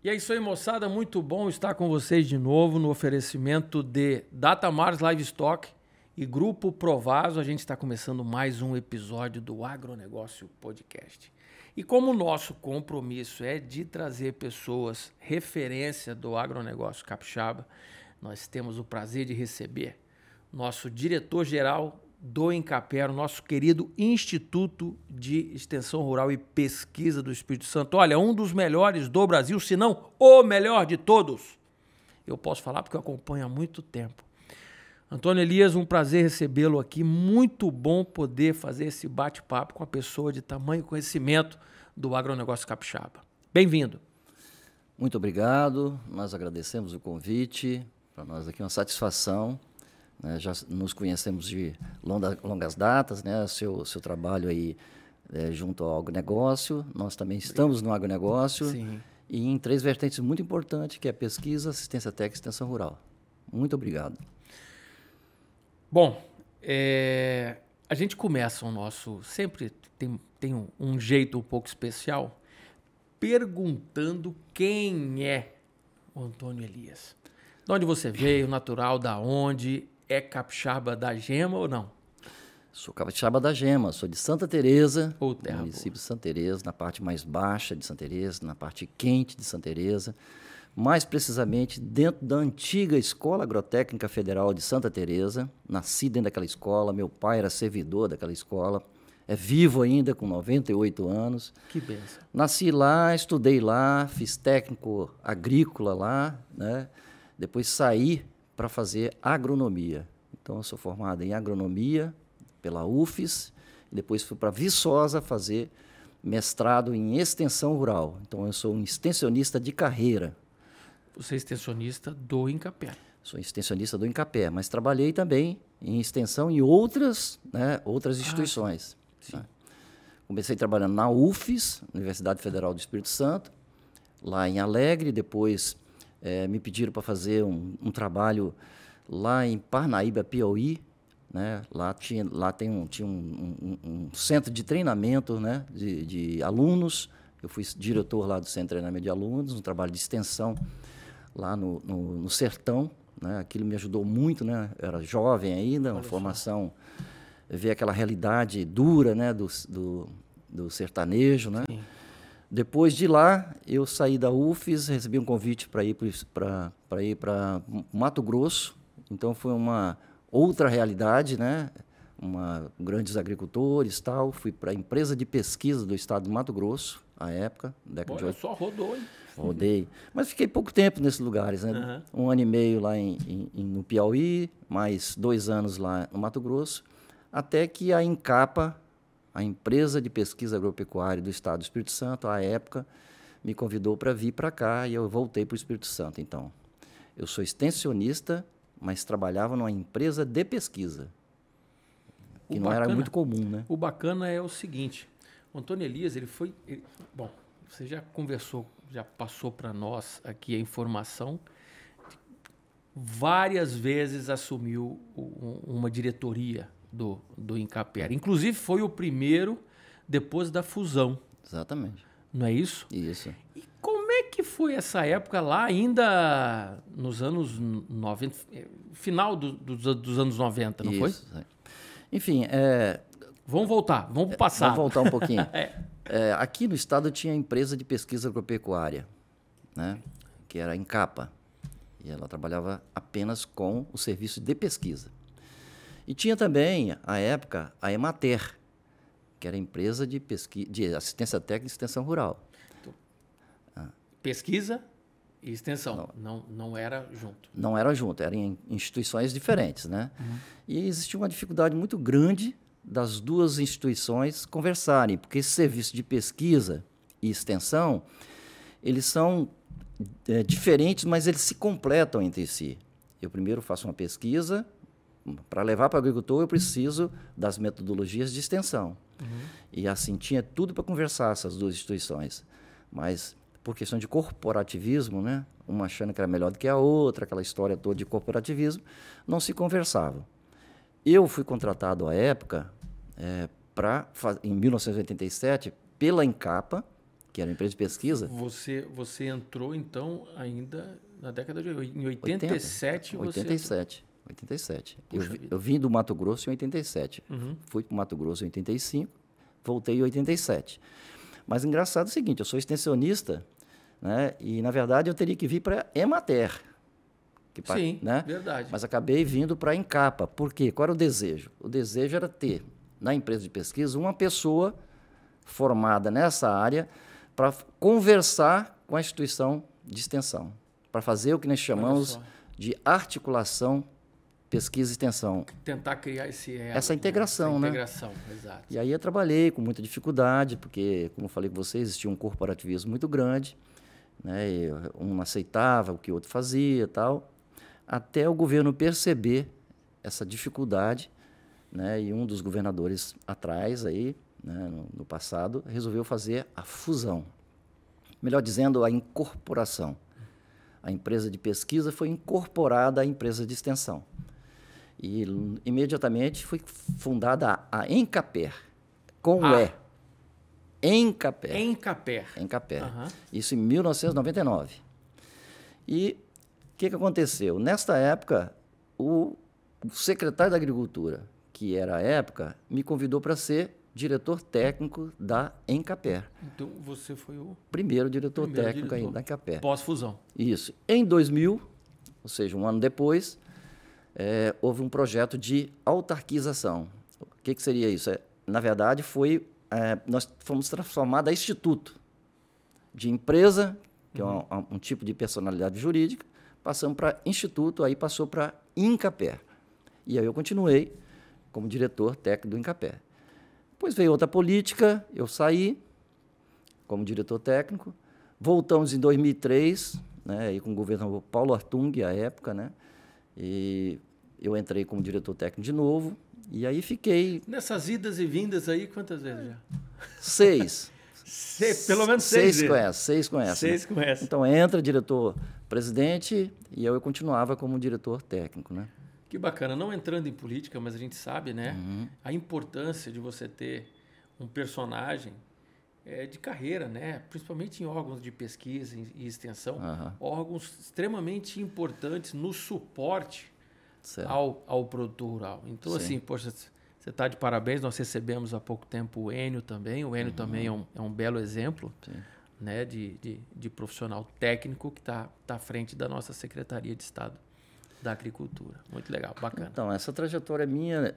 E é isso aí, moçada. Muito bom estar com vocês de novo no oferecimento de Datamars Livestock e Grupo Provaso. A gente está começando mais um episódio do Agronegócio Podcast. E como o nosso compromisso é de trazer pessoas referência do agronegócio capixaba, nós temos o prazer de receber nosso diretor-geral do Incapera, o nosso querido Instituto de Extensão Rural e Pesquisa do Espírito Santo. Olha, um dos melhores do Brasil, se não o melhor de todos. Eu posso falar porque eu acompanho há muito tempo. Antônio Elias, um prazer recebê-lo aqui. Muito bom poder fazer esse bate-papo com a pessoa de tamanho conhecimento do agronegócio capixaba. Bem-vindo. Muito obrigado. Nós agradecemos o convite. Para nós aqui é uma satisfação. Já nos conhecemos de longas datas, né? Seu trabalho aí junto ao agronegócio. Nós também estamos no agronegócio. Sim. E em 3 vertentes muito importantes, que é pesquisa, assistência técnica e extensão rural. Muito obrigado. Bom, a gente começa o nosso... Sempre tem um jeito um pouco especial, perguntando quem é o Antônio Elias. De onde você veio, natural, da onde... É capixaba da Gema ou não? Sou capixaba da Gema, sou de Santa Teresa, Terra município boa. de Santa Teresa, na parte mais baixa de Santa Teresa, na parte quente de Santa Teresa, mais precisamente dentro da antiga Escola Agrotécnica Federal de Santa Teresa. Nasci dentro daquela escola, meu pai era servidor daquela escola, é vivo ainda, com 98 anos. Que benção. Nasci lá, estudei lá, fiz técnico agrícola lá, né? Depois saí para fazer agronomia. Então, eu sou formado em agronomia pela UFES, e depois fui para Viçosa fazer mestrado em extensão rural. Então, eu sou um extensionista de carreira. Você é extensionista do Incapera. Sou extensionista do Incapé, mas trabalhei também em extensão em outras instituições. Sim. Né? Comecei trabalhando na UFES, Universidade Federal do Espírito Santo, lá em Alegre, depois... me pediram para fazer um trabalho lá em Parnaíba, Piauí, né? Lá tinha um centro de treinamento, né? de alunos. Eu fui diretor lá do centro de treinamento de alunos, um trabalho de extensão lá no sertão, né? Aquilo me ajudou muito, né? Eu era jovem ainda, uma formação, ver aquela realidade dura, né? do sertanejo, né? Sim. Depois de lá, eu saí da UFES, recebi um convite para ir para Mato Grosso. Então, foi uma outra realidade, né? Grandes agricultores e tal. Fui para a empresa de pesquisa do estado do Mato Grosso, à época, década de 80. Só rodou, hein? Rodei. Mas fiquei pouco tempo nesses lugares, né? 1 ano e meio lá no Piauí, mais 2 anos lá no Mato Grosso, até que a Incapa, a empresa de pesquisa agropecuária do estado do Espírito Santo, à época, me convidou para vir para cá e eu voltei para o Espírito Santo. Então, eu sou extensionista, mas trabalhava numa empresa de pesquisa, que não era muito comum, né? O bacana é o seguinte, o Antônio Elias, bom, você já conversou, já passou para nós aqui a informação, várias vezes assumiu uma diretoria do Incapera. Inclusive, foi o primeiro depois da fusão. Exatamente. Não é isso? Isso. E como é que foi essa época lá, ainda nos anos 90, final dos anos 90, não foi? Isso. Enfim, vamos voltar, vamos para o passado. Vamos voltar um pouquinho. Aqui no estado tinha a empresa de pesquisa agropecuária, né? Que era a Incapa. E ela trabalhava apenas com o serviço de pesquisa. E tinha também, à época, a Emater, que era a empresa de assistência técnica e extensão rural. Pesquisa e extensão, não era junto. Não era junto, eram em instituições diferentes, né? E existia uma dificuldade muito grande das duas instituições conversarem, porque esse serviço de pesquisa e extensão, eles são diferentes, mas eles se completam entre si. Eu primeiro faço uma pesquisa. Para levar para o agricultor, eu preciso das metodologias de extensão. E assim, tinha tudo para conversar essas duas instituições. Mas, por questão de corporativismo, né? Uma achando que era melhor do que a outra, aquela história toda de corporativismo, não se conversava. Eu fui contratado à época, em 1987, pela Incapa, que era uma empresa de pesquisa. Você entrou, então, ainda na década de... Em 87, 87. 87. Puxa Eu vim do Mato Grosso em 87. Fui para o Mato Grosso em 85, voltei em 87. Mas engraçado é o seguinte, eu sou extensionista, né? E, na verdade, eu teria que vir para a Emater. Sim, né? verdade. Mas acabei vindo para a Encapa. Por quê? Qual era o desejo? O desejo era ter, na empresa de pesquisa, uma pessoa formada nessa área para conversar com a instituição de extensão, para fazer o que nós chamamos de articulação pesquisa e extensão. Tentar criar essa integração, né? Essa integração, exato. E aí eu trabalhei com muita dificuldade, porque, como eu falei com vocês, existia um corporativismo muito grande, né? E um não aceitava o que o outro fazia e tal, até o governo perceber essa dificuldade, né? E um dos governadores atrás, aí, né, no passado, resolveu fazer a fusão. Melhor dizendo, a incorporação. A empresa de pesquisa foi incorporada à empresa de extensão. E, imediatamente, foi fundada a Encaper, com o E. Encaper. Encaper. Isso em 1999. E o que aconteceu? Nesta época, o secretário da Agricultura, que era à época, me convidou para ser diretor técnico da Encaper. Então, você foi o primeiro diretor técnico da Encaper. Pós-fusão. Isso. Em 2000, ou seja, um ano depois, houve um projeto de autarquização. O que seria isso? Na verdade, nós fomos transformados a instituto de empresa, que é um tipo de personalidade jurídica, passamos para instituto, aí passou para Encaper. E aí eu continuei como diretor técnico do Encaper. Depois veio outra política, eu saí como diretor técnico, voltamos em 2003, né, aí com o governador Paulo Artung, à época, né, e eu entrei como diretor técnico de novo, e aí fiquei... Nessas idas e vindas aí, quantas vezes já? 6. Pelo menos 6 vezes. 6 conhecem. 6 conhecem. Então, entra diretor-presidente e eu continuava como diretor técnico, né? Que bacana. Não entrando em política, mas a gente sabe, né? A importância de você ter um personagem de carreira, né? Principalmente em órgãos de pesquisa e extensão. Órgãos extremamente importantes no suporte ao produtor rural. Então, assim, poxa, você está de parabéns. Nós recebemos há pouco tempo o Enio também. O Enio também é um belo exemplo, né, de profissional técnico que está à frente da nossa Secretaria de Estado da Agricultura. Muito legal, bacana. Então, essa trajetória minha,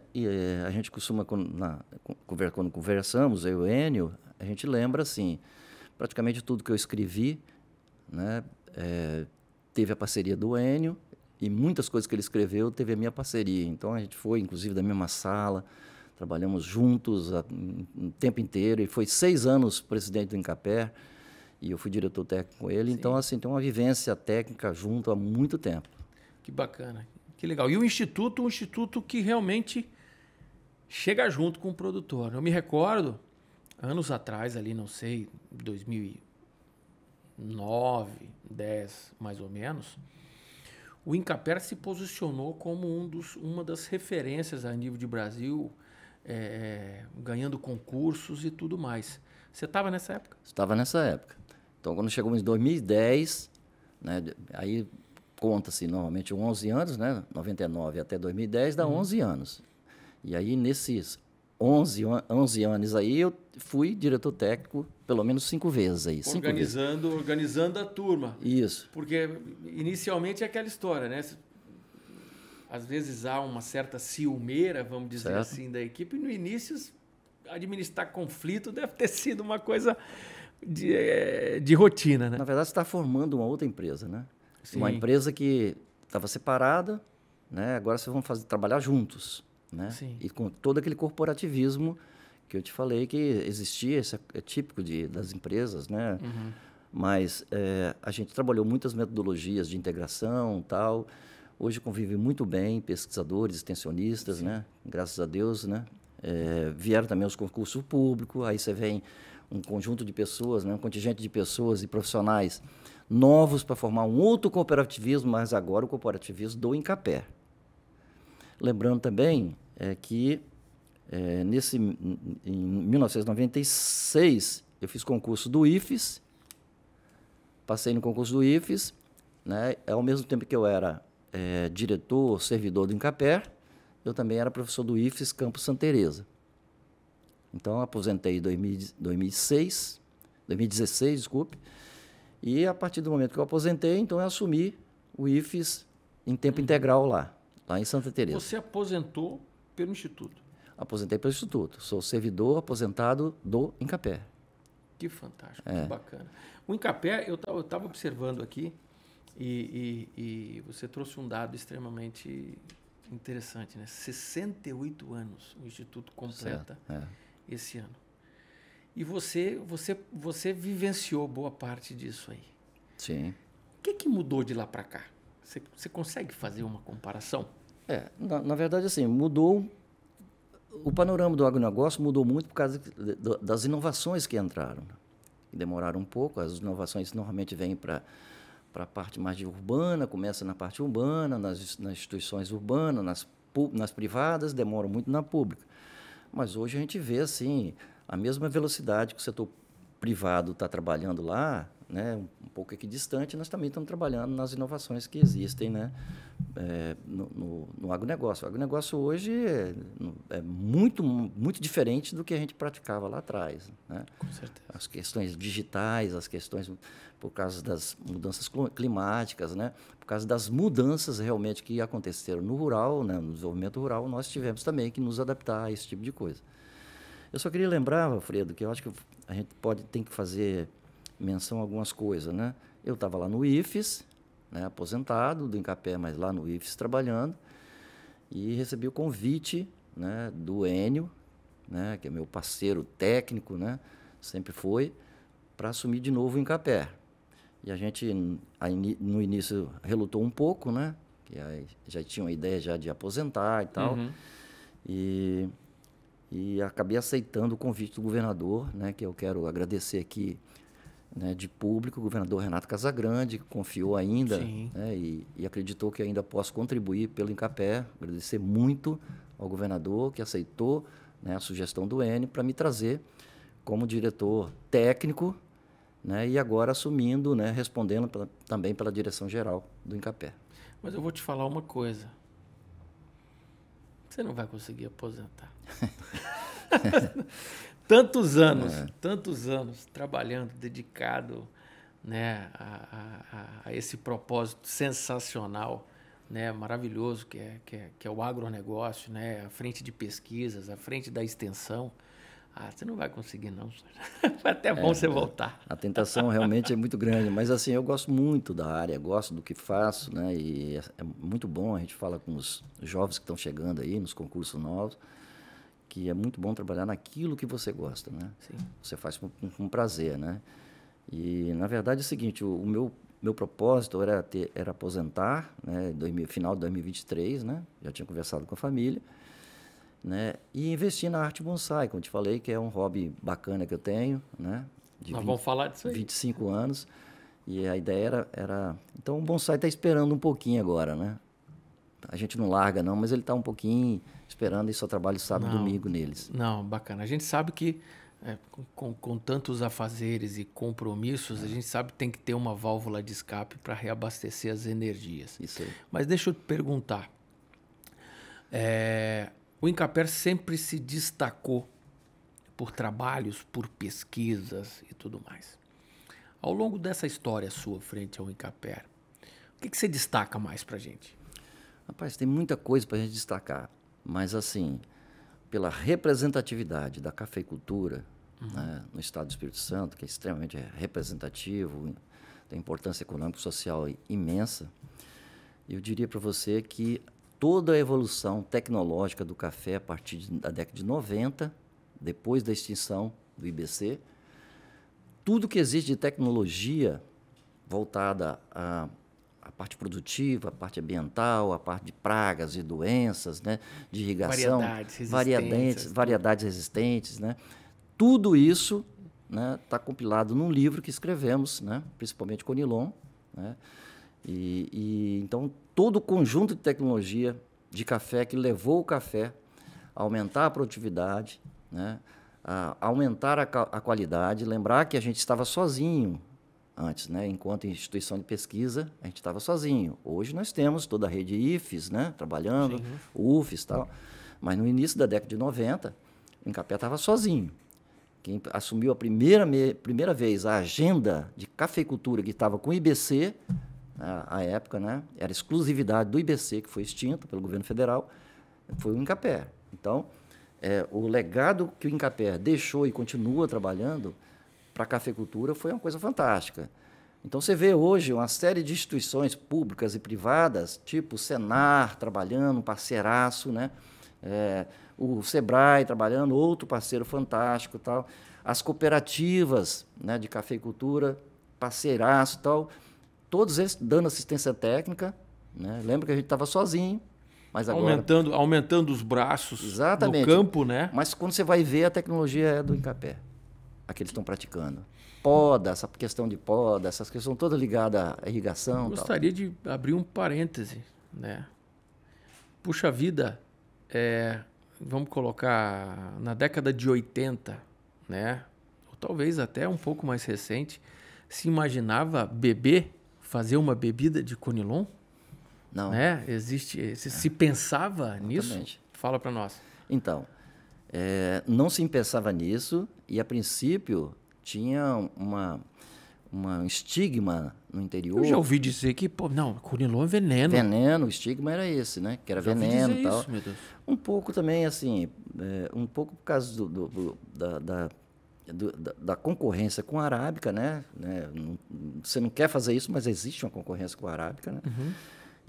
a gente costuma, quando conversamos, eu e o Enio, a gente lembra, assim, praticamente tudo que eu escrevi, né, teve a parceria do Enio, e muitas coisas que ele escreveu teve a minha parceria. Então, a gente foi, inclusive, da mesma sala, trabalhamos juntos o tempo inteiro, e foi 6 anos presidente do Encaper, e eu fui diretor técnico com ele. Então, assim, tem uma vivência técnica junto há muito tempo. Que bacana, que legal. E o instituto, um instituto que realmente chega junto com o produtor. Eu me recordo, anos atrás, ali, não sei, 2009, 10, mais ou menos, o Encaper se posicionou como uma das referências a nível de Brasil, ganhando concursos e tudo mais. Você estava nessa época? Estava nessa época. Então, quando chegamos em 2010, né, aí conta-se normalmente 11 anos, né, 99 até 2010, dá 11 anos. E aí, nesses 11 anos aí, eu fui diretor técnico pelo menos 5 vezes aí. Organizando a turma. Isso. Porque inicialmente é aquela história, né? Às vezes há uma certa ciumeira, vamos dizer assim, da equipe. E no início, administrar conflito deve ter sido uma coisa de rotina, né? Na verdade, você está formando uma outra empresa, né? Sim. Uma empresa que estava separada, né? Agora vocês vão trabalhar juntos, né? Sim. E com todo aquele corporativismo que eu te falei que existia, isso é típico das empresas, né? Mas a gente trabalhou muitas metodologias de integração, tal. Hoje convive muito bem pesquisadores, extensionistas, né? Graças a Deus, né? Vieram também os concursos públicos, aí você vem um conjunto de pessoas, né? Um contingente de pessoas e profissionais novos para formar um outro cooperativismo, mas agora o cooperativismo do Encaper. Lembrando também que em 1996 eu fiz concurso do IFES, passei no concurso do IFES, né? Ao mesmo tempo que eu era diretor, servidor do INCAPER, eu também era professor do IFES Campus Santa Teresa. Então, aposentei em 2016, desculpe, e a partir do momento que eu aposentei, então eu assumi o IFES em tempo integral lá em Santa Teresa. Você aposentou pelo Instituto? Aposentei pelo Instituto. Sou servidor aposentado do INCAPER. Que fantástico, que bacana. O INCAPER, eu estava observando aqui, e você trouxe um dado extremamente interessante, né? 68 anos o Instituto completa esse ano. E você vivenciou boa parte disso aí. Sim. O que mudou de lá para cá? Você consegue fazer uma comparação? Na verdade, assim, mudou. O panorama do agronegócio mudou muito por causa das inovações que entraram. E demoraram um pouco. As inovações normalmente vêm para a parte mais urbana, começa na parte urbana, nas instituições urbanas, nas privadas, demoram muito na pública. Mas hoje a gente vê assim, a mesma velocidade que o setor privado está trabalhando lá, né, um pouco aqui distante, nós também estamos trabalhando nas inovações que existem, né, no agronegócio. O agronegócio hoje é muito, muito diferente do que a gente praticava lá atrás, né? Com certeza. As questões digitais, as questões por causa das mudanças climáticas, né, por causa das mudanças realmente que aconteceram no rural, né, no desenvolvimento rural, nós tivemos também que nos adaptar a esse tipo de coisa. Eu só queria lembrar, Alfredo, que eu acho que a gente tem que fazer menção a algumas coisas, né? Eu estava lá no IFES, né, aposentado do INCAPER, mas lá no IFES trabalhando, e recebi o convite, né, do Enio, né, que é meu parceiro técnico, né, sempre foi, para assumir de novo o INCAPER. E a gente, no início, relutou um pouco, né, que já tinha uma ideia já de aposentar e tal, e acabei aceitando o convite do governador, né, que eu quero agradecer aqui, né, de público, o governador Renato Casagrande, que confiou ainda, né, e acreditou que ainda posso contribuir pelo INCAPER. Agradecer muito ao governador que aceitou, né, a sugestão do Enio para me trazer como diretor técnico, né, e agora assumindo, né, respondendo também pela direção geral do INCAPER. Mas eu vou te falar uma coisa. Você não vai conseguir aposentar. Tantos anos trabalhando, dedicado, né, a esse propósito sensacional, né, maravilhoso que é o agronegócio, né, à frente de pesquisas, à frente da extensão. Você não vai conseguir, não. Foi até bom você voltar. A tentação realmente é muito grande, mas assim, eu gosto muito da área, gosto do que faço, né, e é muito bom, a gente fala com os jovens que estão chegando aí nos concursos novos, que é muito bom trabalhar naquilo que você gosta, né? Sim. Você faz com prazer, né? E, na verdade, é o seguinte, o meu propósito era aposentar, né, final de 2023, né? Já tinha conversado com a família, né? E investir na arte bonsai, como eu te falei, que é um hobby bacana que eu tenho, né? Nós vamos falar disso aí. 25 anos. E a ideia era... Então, o bonsai está esperando um pouquinho agora, né? A gente não larga, não, mas ele está um pouquinho esperando e só trabalho sábado e domingo neles. Não, bacana. A gente sabe que com tantos afazeres e compromissos, a gente sabe que tem que ter uma válvula de escape para reabastecer as energias. Isso aí. Mas deixa eu te perguntar. O INCAPER sempre se destacou por trabalhos, por pesquisas e tudo mais. Ao longo dessa história sua frente ao INCAPER, o que você destaca mais para a gente? Rapaz, tem muita coisa para a gente destacar, mas assim, pela representatividade da cafeicultura, né, no estado do Espírito Santo, que é extremamente representativo, tem importância econômica e social imensa, eu diria para você que toda a evolução tecnológica do café a partir da década de 90, depois da extinção do IBC, tudo que existe de tecnologia voltada à parte produtiva, a parte ambiental, a parte de pragas e doenças, né, de irrigação, variedades resistentes, né, tudo isso, né, está compilado num livro que escrevemos, né, principalmente com o Nilon, né, então todo o conjunto de tecnologia de café que levou o café a aumentar a produtividade, né, aumentar a qualidade, lembrar que a gente estava sozinho antes, né? Enquanto instituição de pesquisa, a gente estava sozinho. Hoje nós temos toda a rede IFES, né? Trabalhando, UFES e tal. Mas no início da década de 90, o Incapé estava sozinho. Quem assumiu a primeira vez a agenda de cafeicultura que estava com o IBC, à época, né? Era exclusividade do IBC, que foi extinto pelo governo federal, foi o Incapé. Então, o legado que o Incapé deixou e continua trabalhando para a cafeicultura foi uma coisa fantástica. Então, você vê hoje uma série de instituições públicas e privadas, tipo o Senar trabalhando, um parceiraço, né? O Sebrae trabalhando, outro parceiro fantástico, tal. As cooperativas, né, de cafeicultura, parceiraço, tal. Todos eles dando assistência técnica, né? Lembra que a gente estava sozinho, mas agora... Aumentando os braços. Exatamente. No campo, né? Mas quando você vai ver, a tecnologia é do Incapé, a que eles estão praticando. Poda, essa questão de poda, essas questões todas ligadas à irrigação. Gostaria de abrir um parêntese, né? Puxa vida, vamos colocar na década de 80, né? Ou talvez até um pouco mais recente, se imaginava fazer uma bebida de conilon? Não. Né? Se pensava nisso? Fala para nós. Então, não se pensava nisso e, a princípio, tinha um estigma no interior. Eu já ouvi dizer que, conilon é veneno. Veneno, o estigma era esse, né? Que era veneno e tal. Isso, meu Deus. Um pouco também, assim, um pouco por causa da concorrência com a arábica, né? Você não quer fazer isso, mas existe uma concorrência com a arábica, né? Uhum.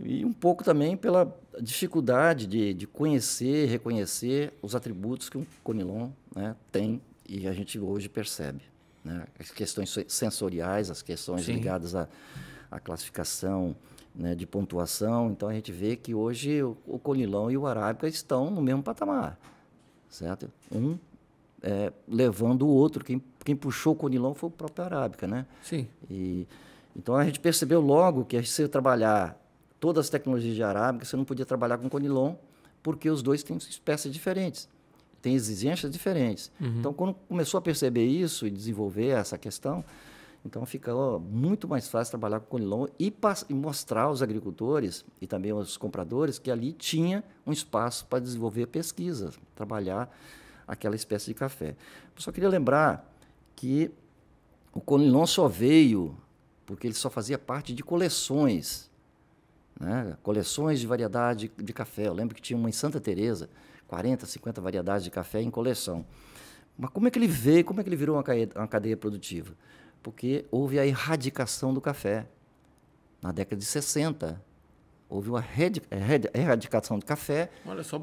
E um pouco também pela dificuldade de conhecer, reconhecer os atributos que um conilon, né, tem, e a gente hoje percebe, né? As questões sensoriais, as questões ligadas à classificação, né, de pontuação. Então, a gente vê que hoje o conilon e o arábica estão no mesmo patamar, certo? Levando o outro. Quem puxou o conilon foi o próprio arábica, né? Sim. Então, a gente percebeu logo que se você trabalhar todas as tecnologias de arábica, você não podia trabalhar com conilon, porque os dois têm espécies diferentes, têm exigências diferentes. Uhum. Então, quando começou a perceber isso e desenvolver essa questão, então ficou muito mais fácil trabalhar com conilon e mostrar aos agricultores e também aos compradores que ali tinha um espaço para desenvolver pesquisa, trabalhar aquela espécie de café. Eu só queria lembrar que o conilon só veio porque ele só fazia parte de coleções, né? Coleções de variedade de café. Eu lembro que tinha uma em Santa Teresa, 40, 50 variedades de café em coleção. Mas como é que ele veio? Como é que ele virou uma cadeia produtiva? Porque houve a erradicação do café. Na década de 60, houve uma erradicação do café. Olha só,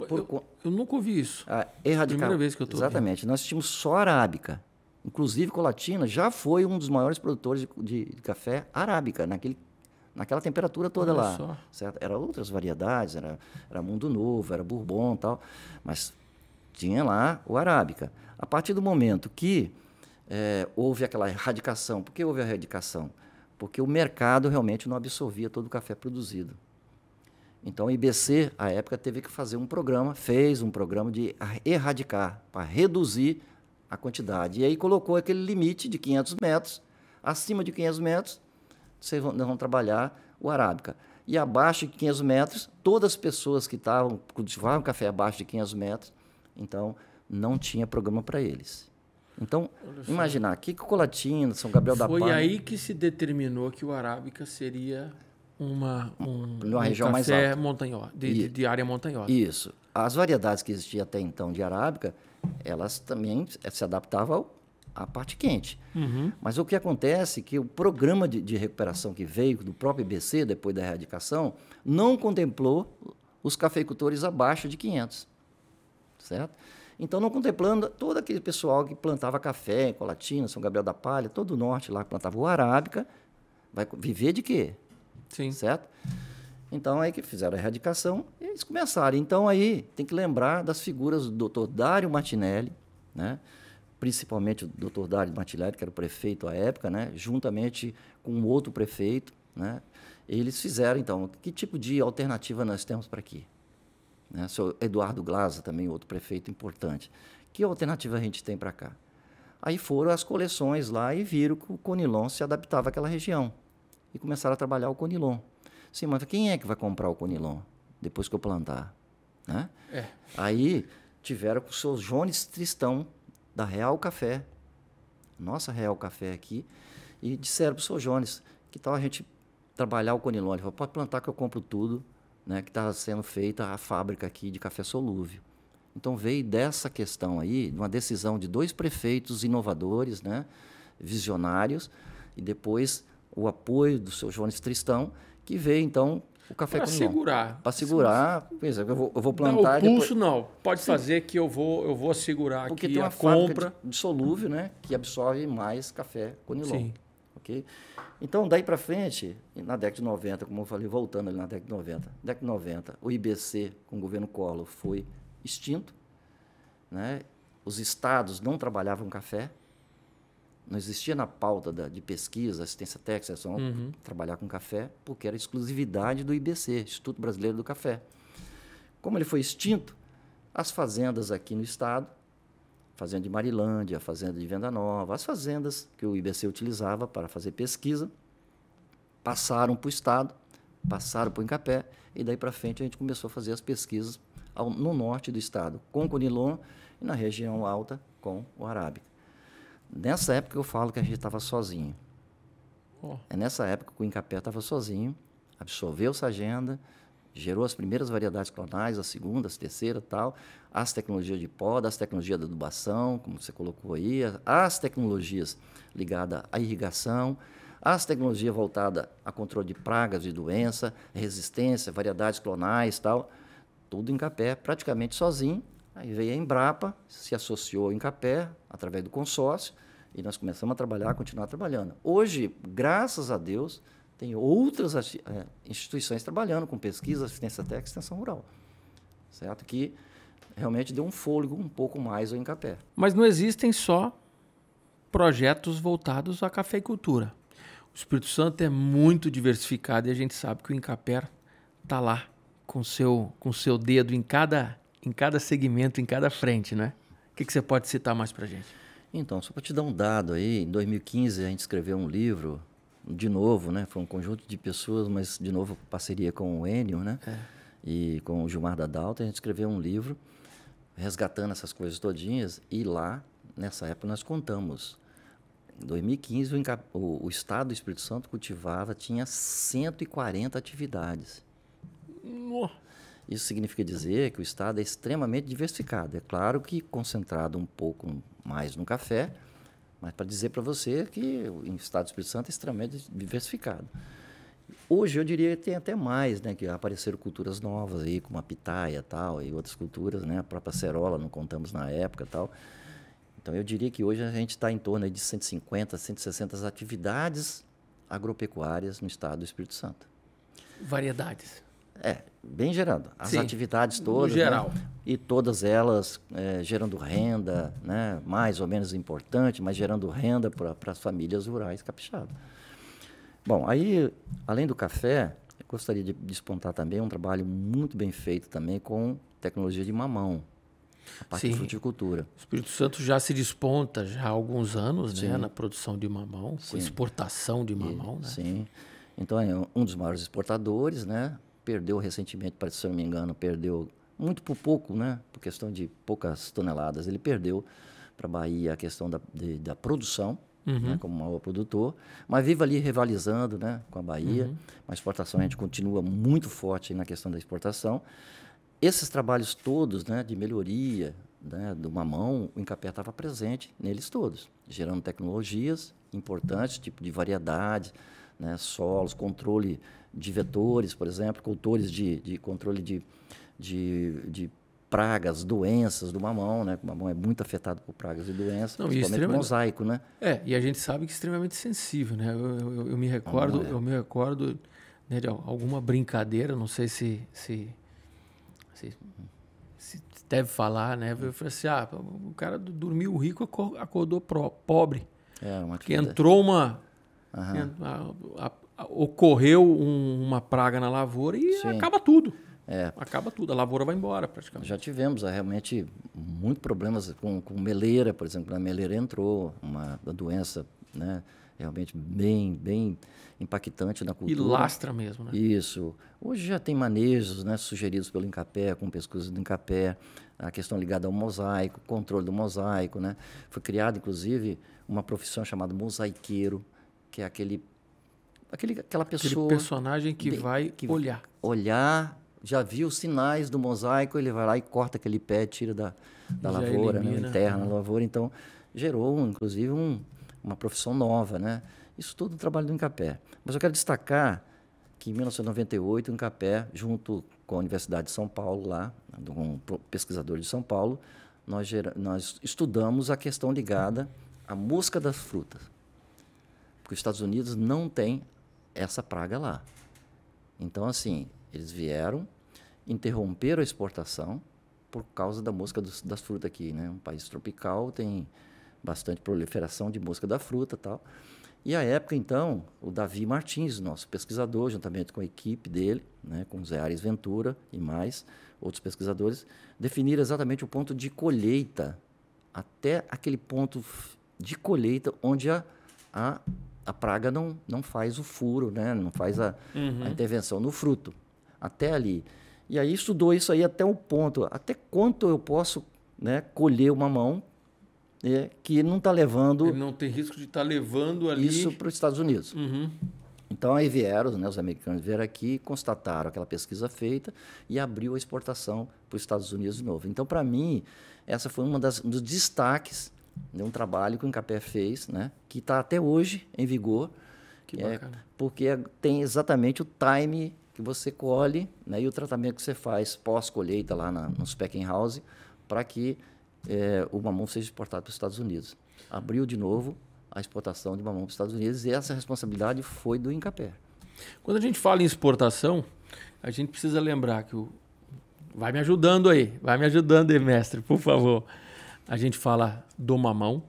eu nunca ouvi isso. Primeira vez que eu estou Exatamente. ouvindo. Nós tínhamos só arábica. Inclusive, Colatina já foi um dos maiores produtores de café arábica, naquela temperatura toda. Olha lá. só. Certo? Eram outras variedades, era Mundo Novo, era Bourbon e tal, mas tinha lá o arábica. A partir do momento que houve aquela erradicação, por que houve a erradicação? Porque o mercado realmente não absorvia todo o café produzido. Então, o IBC, à época, teve que fazer fez um programa de erradicar, para reduzir a quantidade. E aí colocou aquele limite de 500 metros. Acima de 500 metros, nós vamos trabalhar o arábica. E abaixo de 500 metros, todas as pessoas que cultivavam café abaixo de 500 metros, então, não tinha programa para eles. Então, imaginar, aqui com Colatina, São Gabriel da Palha... Foi aí que se determinou que o arábica seria uma região mais café alta. De área montanhosa. Isso. As variedades que existiam até então de arábica, elas também se adaptavam à parte quente. Uhum. Mas o que acontece é que o programa de recuperação que veio do próprio IBC, depois da erradicação, não contemplou os cafeicultores abaixo de 500. Certo? Então, não contemplando todo aquele pessoal que plantava café, Colatina, São Gabriel da Palha, todo o norte lá que plantava o arábica, vai viver de quê? Sim. Certo? Então, aí que fizeram a erradicação e eles começaram. Então, aí tem que lembrar das figuras do Dr. Dário Martinelli, né? Principalmente o Dr. Dário Martinelli, que era o prefeito à época, né? Juntamente com outro prefeito, né? Eles fizeram, então, que tipo de alternativa nós temos para aqui? né? O seu Eduardo Glaza, também outro prefeito importante. Que alternativa a gente tem para cá? Aí foram as coleções lá e viram que o Conilon se adaptava àquela região. E começaram a trabalhar o Conilon. Sim, mas quem é que vai comprar o Conilon depois que eu plantar? Né? Aí tiveram com o seu Jones Tristão, da Real Café, nossa Real Café aqui, e disseram para o seu Jones, que tal a gente trabalhar o Conilon? Ele falou, pode plantar que eu compro tudo, né, que está sendo feita a fábrica aqui de café solúvel. Então veio dessa questão aí, uma decisão de 2 prefeitos inovadores, né, visionários, e depois o apoio do seu Jones Tristão, que veio então o café Conilon. Para segurar, eu vou plantar. Não, o pulso depois... não. Pode fazer que eu vou segurar porque aqui tem uma a compra de solúvel, né, que absorve mais café Conilon. Sim. Okay? Então, daí para frente, na década de 90, como eu falei, voltando ali na década de 90, o IBC, com o governo Collor, foi extinto, né? Os estados não trabalhavam café, não existia na pauta de pesquisa, assistência técnica, só trabalhar com café, porque era exclusividade do IBC, Instituto Brasileiro do Café. Como ele foi extinto, as fazendas aqui no estado, fazenda de Marilândia, fazenda de Venda Nova, as fazendas que o IBC utilizava para fazer pesquisa, passaram para o estado, passaram para o Incapé, e daí para frente a gente começou a fazer as pesquisas no norte do estado, com o Conilon, e na região alta, com o Arábica. Nessa época eu falo que a gente estava sozinho. É nessa época que o Incapé estava sozinho, absorveu essa agenda, gerou as primeiras variedades clonais, as segundas, as terceiras e tal, as tecnologias de poda, as tecnologias da adubação, como você colocou aí, as tecnologias ligadas à irrigação, as tecnologias voltadas a controle de pragas e doença, resistência, variedades clonais e tal, tudo em Incapé, praticamente sozinho. Aí veio a Embrapa, se associou ao Incapé, através do consórcio, e nós começamos a trabalhar, continuar trabalhando. Hoje, graças a Deus, tem outras instituições trabalhando com pesquisa, assistência técnica e extensão rural. Certo? Que realmente deu um fôlego um pouco mais ao Incapé. Mas não existem só projetos voltados à cafeicultura. O Espírito Santo é muito diversificado e a gente sabe que o Incapé está lá com seu dedo em cada segmento, em cada frente, né? O que você pode citar mais para a gente? Então, só para te dar um dado aí, em 2015 a gente escreveu um livro, de novo, né? Foi um conjunto de pessoas, mas de novo parceria com o Enio, né? E com o Gilmar Dadalto, a gente escreveu um livro resgatando essas coisas todinhas, e lá, nessa época, nós contamos. Em 2015, o Estado do Espírito Santo tinha 140 atividades. Isso significa dizer que o Estado é extremamente diversificado. É claro que concentrado um pouco mais no café, mas para dizer para você que o Estado do Espírito Santo é extremamente diversificado. Hoje eu diria que tem até mais, né, que apareceram culturas novas aí, como a pitaia tal, e outras culturas, né, a própria cerola, não contamos na época tal. Então eu diria que hoje a gente está em torno aí de 150, 160 atividades agropecuárias no Estado do Espírito Santo. Variedades. Bem gerando. As Sim, atividades todas, no geral. Né? E todas elas gerando renda, né? Mais ou menos importante, mas gerando renda para as famílias rurais capixabas. Bom, aí, além do café, eu gostaria de despontar também um trabalho muito bem feito também com tecnologia de mamão, a parte de fruticultura. O Espírito Santo já se desponta já há alguns anos, né, na produção de mamão, com exportação de mamão. Né? Sim. Então, é um dos maiores exportadores, né? Perdeu recentemente, se eu não me engano, perdeu muito por pouco, né? Por questão de poucas toneladas, ele perdeu para a Bahia a questão da produção, né? Como maior produtor, mas vive ali rivalizando, né? Com a Bahia. A exportação a gente continua muito forte na questão da exportação. Esses trabalhos todos, né? De melhoria, né? Do mamão, o Incapé estava presente neles todos, gerando tecnologias importantes, tipo de variedade, né, solos, controle de vetores, por exemplo, controles de controle de pragas, doenças do mamão, né? O mamão é muito afetado por pragas e doenças, principalmente mosaico, né? E a gente sabe que é extremamente sensível, né? Eu me recordo né, de alguma brincadeira, não sei se deve falar, né? Eu falei assim, o cara dormiu rico, acordou pobre. Porque entrou ocorreu uma praga na lavoura e acaba tudo. acaba tudo, a lavoura vai embora praticamente. Já tivemos realmente muitos problemas com meleira, por exemplo. A meleira entrou, uma doença, né, realmente bem impactante na cultura. E lastra mesmo, né? Isso. Hoje já tem manejos, né, sugeridos pelo INCAPé, com pesquisa do INCAPé, a questão ligada ao mosaico, controle do mosaico, né? Foi criada, inclusive, uma profissão chamada mosaiqueiro, que é aquela pessoa... Aquele personagem que vai olhar. Olhar, já viu os sinais do mosaico, ele vai lá e corta aquele pé, tira da lavoura, né, enterra na lavoura. Então, gerou, inclusive, uma profissão nova, né? Isso tudo no trabalho do INCAPé. Mas eu quero destacar que em 1998, o INCAPé, junto com a Universidade de São Paulo, lá, com pesquisadores de São Paulo, nós estudamos a questão ligada à mosca das frutas. Porque os Estados Unidos não tem essa praga lá. Então, assim, eles vieram, interromperam a exportação por causa da mosca das frutas aqui, né? Um país tropical, tem bastante proliferação de mosca da fruta e tal. E, à época, então, o Davi Martins, nosso pesquisador, juntamente com a equipe dele, né, com o Zé Ares Ventura e mais outros pesquisadores, definiram exatamente o ponto de colheita, até aquele ponto de colheita onde a praga não faz o furo, né, não faz a intervenção no fruto, até ali. E aí estudou isso aí até o ponto, até quanto eu posso, né, colher o mamão, que não está levando... Ele não tem risco de estar levando ali... Isso para os Estados Unidos. Então, aí vieram, né, os americanos vieram aqui, constataram aquela pesquisa feita e abriu a exportação para os Estados Unidos de novo. Então, para mim, essa foi um dos destaques de um trabalho que o INCAPé fez, né, que está até hoje em vigor. Que bacana. Porque tem exatamente o time que você colhe, né, e o tratamento que você faz pós-colheita lá nos packing house para que o mamão seja exportado para os Estados Unidos. Abriu de novo a exportação de mamão para os Estados Unidos e essa responsabilidade foi do INCAPé. Quando a gente fala em exportação, a gente precisa lembrar que vai me ajudando aí, mestre, por favor. A gente fala do mamão,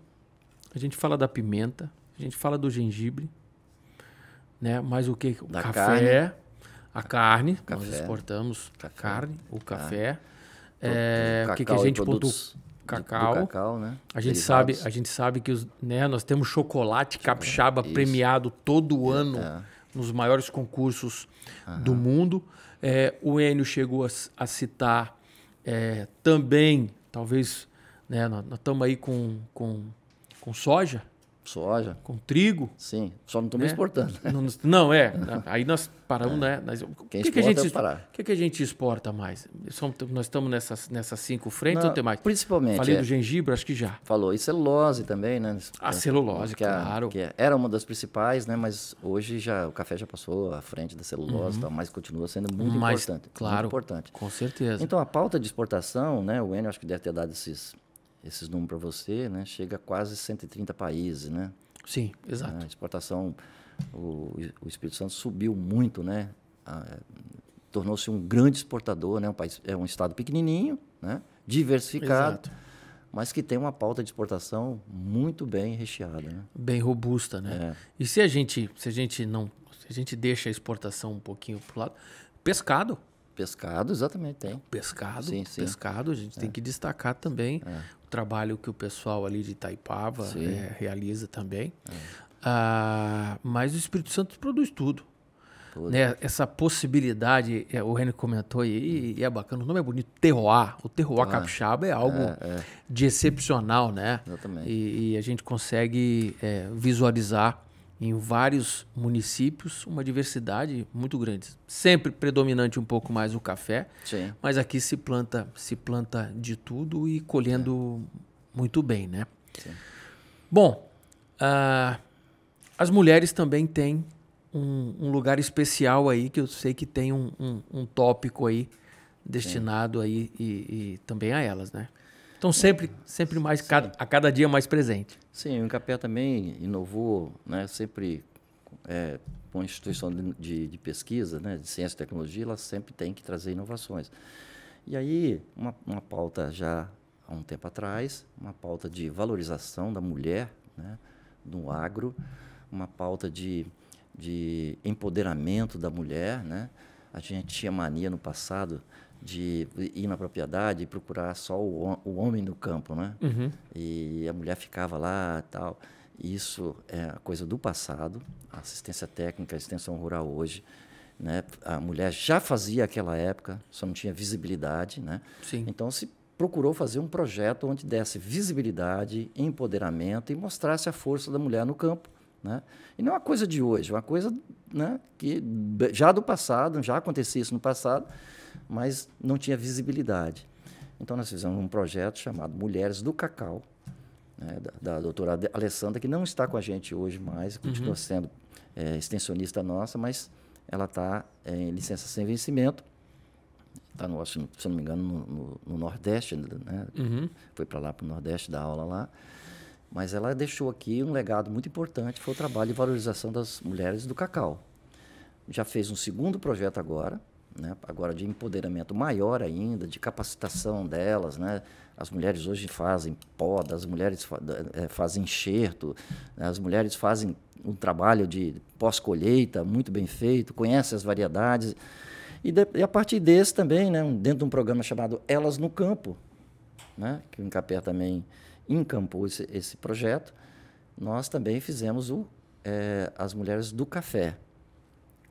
a gente fala da pimenta, a gente fala do gengibre, né? Mais o que? O café, a carne, nós exportamos a carne, o café. O que a gente pontua? Cacau, né? A gente sabe que nós temos chocolate capixaba premiado todo ano nos maiores concursos do mundo. O Enio chegou a citar também, talvez, né, nós estamos aí com soja. Soja. Com trigo. Sim, só não estamos exportando. Não, aí nós paramos, né? O que a gente exporta mais? Nós estamos nessas 5 frentes ou tem mais? Principalmente. Falei do gengibre, acho que já. Falou. E celulose também, né? A celulose, claro. Que era uma das principais, né? Mas hoje o café já passou à frente da celulose, mas continua sendo muito importante. Claro, muito importante. Com certeza. Então, a pauta de exportação, né? O Enio acho que deve ter dado esses números para você, né? Chega a quase 130 países, né? Sim, exato. A exportação, o Espírito Santo subiu muito, né? Tornou-se um grande exportador, né? Um estado pequenininho, né? Diversificado, exato, mas que tem uma pauta de exportação muito bem recheada, né? Bem robusta, né? E se a gente deixa a exportação um pouquinho para o lado, pescado. Pescado, exatamente, tem. Pescado, sim. Pescado, a gente tem que destacar também o trabalho que o pessoal ali de Itaipava realiza também. Mas o Espírito Santo produz tudo. Né? Essa possibilidade, o René comentou aí, e é bacana, o nome é bonito, terroir. O terroir capixaba é algo de excepcional, né? Exatamente. E a gente consegue visualizar em vários municípios uma diversidade muito grande. Sempre predominante um pouco mais o café, mas aqui se planta de tudo e colhendo muito bem, né? Sim. Bom, as mulheres também têm um lugar especial aí, que eu sei que tem um tópico aí destinado aí e também a elas, né? Então, sempre mais, a cada dia mais presente. Sim, o INCAPé também inovou, né? Sempre com a instituição de pesquisa, né? De ciência e tecnologia, ela sempre tem que trazer inovações. E aí, uma pauta já há um tempo atrás, uma pauta de valorização da mulher, né? No agro, uma pauta de empoderamento da mulher, né? a gente tinha mania no passado de ir na propriedade e procurar só o homem no campo, né? Uhum. E a mulher ficava lá e tal. Isso é coisa do passado. A assistência técnica, a extensão rural hoje, né? A mulher já fazia aquela época, só não tinha visibilidade, né? Sim. Então se procurou fazer um projeto onde desse visibilidade, empoderamento e mostrasse a força da mulher no campo, né? E não é uma coisa de hoje, é uma coisa, né, que já do passado, já acontecia isso no passado, mas não tinha visibilidade. Então nós fizemos um projeto chamado Mulheres do Cacau, né, da doutora Alessandra, que não está com a gente hoje mais, continua sendo extensionista nossa, mas ela está em licença sem vencimento. Está, se eu não me engano, no Nordeste, né? Foi para lá, para o Nordeste, dar aula lá. Mas ela deixou aqui um legado muito importante, foi o trabalho de valorização das mulheres do cacau. Já fez um segundo projeto agora, né? Agora de empoderamento maior ainda, de capacitação delas, né? As mulheres hoje fazem poda, as mulheres fazem enxerto, né? As mulheres fazem um trabalho de pós-colheita muito bem feito, conhecem as variedades. E a partir desse também, né, dentro de um programa chamado Elas no Campo, né, que o Incapé também encampou esse projeto, nós também fizemos as Mulheres do Café.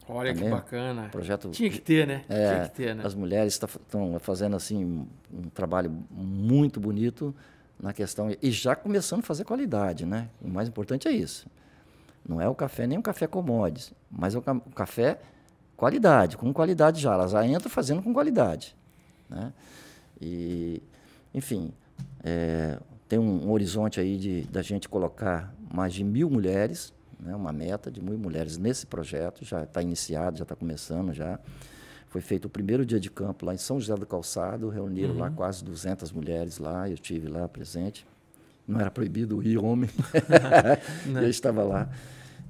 Olha também, que bacana. Projeto, tinha que ter, né? Tinha que ter, né? As mulheres estão fazendo assim, um trabalho muito bonito na questão, e já começando a fazer qualidade, né? O mais importante é isso. Não é o café nem um café commodities, mas o café qualidade, com qualidade já. Elas já entram fazendo com qualidade, né? E, enfim, tem um horizonte aí da gente colocar mais de 1.000 mulheres, né? Uma meta de 1.000 mulheres nesse projeto, já está iniciado, já está começando já. Foi feito o primeiro dia de campo lá em São José do Calçado, reuniram lá quase 200 mulheres lá, eu estive lá presente. Não era proibido ir homem, eu estava lá.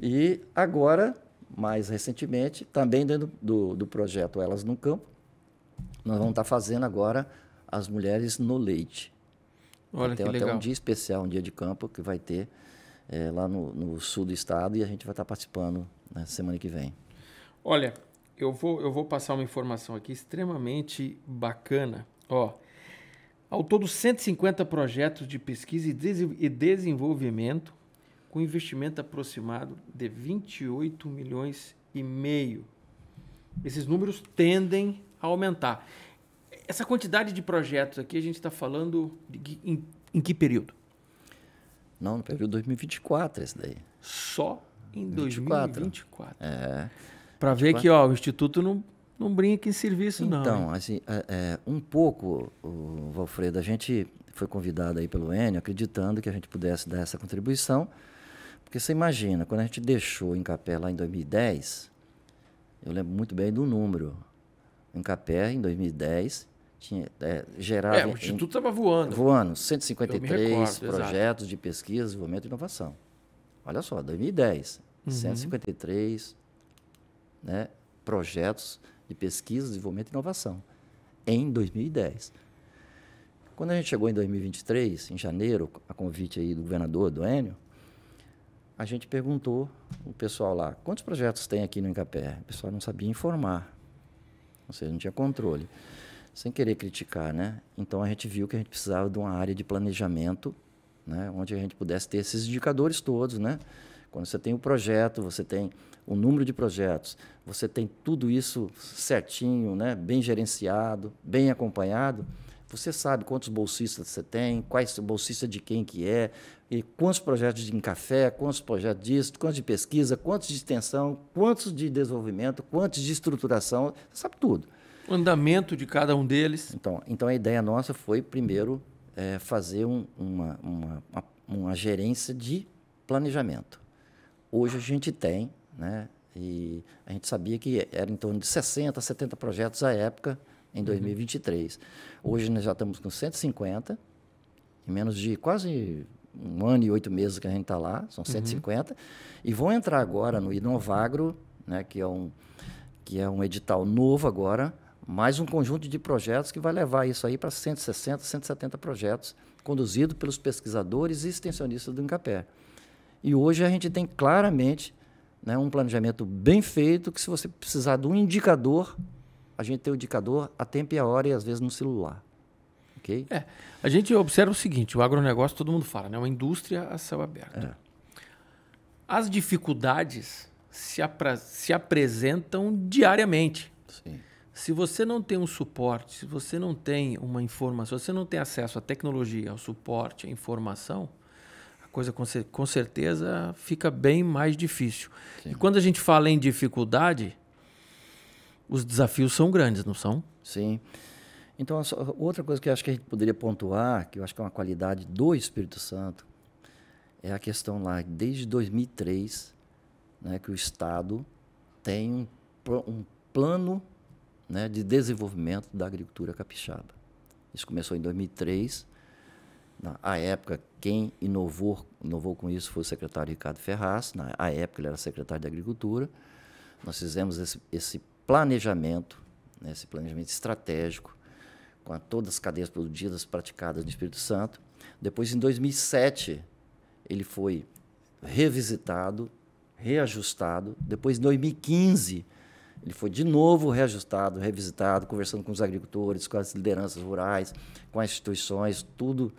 E agora, mais recentemente, também dentro do projeto Elas no Campo, nós vamos estar fazendo agora as mulheres no leite. Olha, tem que até legal. um dia especial, um dia de campo, que vai ter lá no sul do estado, e a gente vai estar participando na semana que vem. Olha, eu vou passar uma informação aqui extremamente bacana. Ó, ao todo, 150 projetos de pesquisa e desenvolvimento, com investimento aproximado de 28 milhões e meio. Esses números tendem a aumentar. Essa quantidade de projetos aqui, a gente está falando em que período? Não, no período 2024, esse daí. Só em 2024. Para 24. ver que o Instituto não brinca em serviço, não. Então, assim, um pouco, Valfredo, a gente foi convidado aí pelo Enio, acreditando que a gente pudesse dar essa contribuição, porque você imagina, quando a gente deixou o Incapé lá em 2010, eu lembro muito bem do número. O Incapé, em 2010, gerava... o Instituto estava voando. Voando, 153 recordo, projetos exato. de pesquisa, desenvolvimento e inovação. Olha só, 2010, 153 né, projetos de pesquisa, desenvolvimento e inovação. Em 2010. Quando a gente chegou em 2023, em janeiro, a convite aí do governador, do Enio, a gente perguntou o pessoal lá, quantos projetos tem aqui no Incapé? O pessoal não sabia informar, ou seja, não tinha controle. Sem querer criticar, né? Então, a gente viu que a gente precisava de uma área de planejamento, né, onde a gente pudesse ter esses indicadores todos, né? Quando você tem o projeto, você tem o número de projetos, você tem tudo isso certinho, né, bem gerenciado, bem acompanhado, você sabe quantos bolsistas você tem, quais bolsistas de quem que é, e quantos projetos de café, quantos projetos disso, quantos de pesquisa, quantos de extensão, quantos de desenvolvimento, quantos de estruturação, você sabe tudo. O andamento de cada um deles. Então a ideia nossa foi, primeiro, fazer uma gerência de planejamento. Hoje a gente tem, né, e a gente sabia que era em torno de 60, 70 projetos à época, em 2023. Hoje nós já estamos com 150, em menos de quase 1 ano e 8 meses que a gente está lá, são 150, e vão entrar agora no Inovagro, né, que é um edital novo agora, mais um conjunto de projetos que vai levar isso aí para 160, 170 projetos, conduzidos pelos pesquisadores e extensionistas do Incapé. E hoje a gente tem claramente, né, um planejamento bem feito, que se você precisar de um indicador, a gente tem o indicador a tempo e a hora e às vezes no celular. Ok? A gente observa o seguinte, o agronegócio, todo mundo fala, né? Uma indústria a céu aberto. As dificuldades se apresentam diariamente. Sim. Se você não tem um suporte, se você não tem uma informação, se você não tem acesso à tecnologia, ao suporte, à informação, a coisa com certeza fica bem mais difícil. Sim. E quando a gente fala em dificuldade, os desafios são grandes, não são? Sim. Então, outra coisa que eu acho que a gente poderia pontuar, que eu acho que é uma qualidade do Espírito Santo, é a questão lá, desde 2003, né, que o Estado tem um plano, né, de desenvolvimento da agricultura capixaba. Isso começou em 2003. Na época, quem inovou com isso foi o secretário Ricardo Ferraz. Na época, ele era secretário de Agricultura. Nós fizemos esse planejamento, né, esse planejamento estratégico, com todas as cadeias produtivas praticadas no Espírito Santo. Depois, em 2007, ele foi revisitado, reajustado. Depois, em 2015, ele foi de novo reajustado, revisitado, conversando com os agricultores, com as lideranças rurais, com as instituições, tudo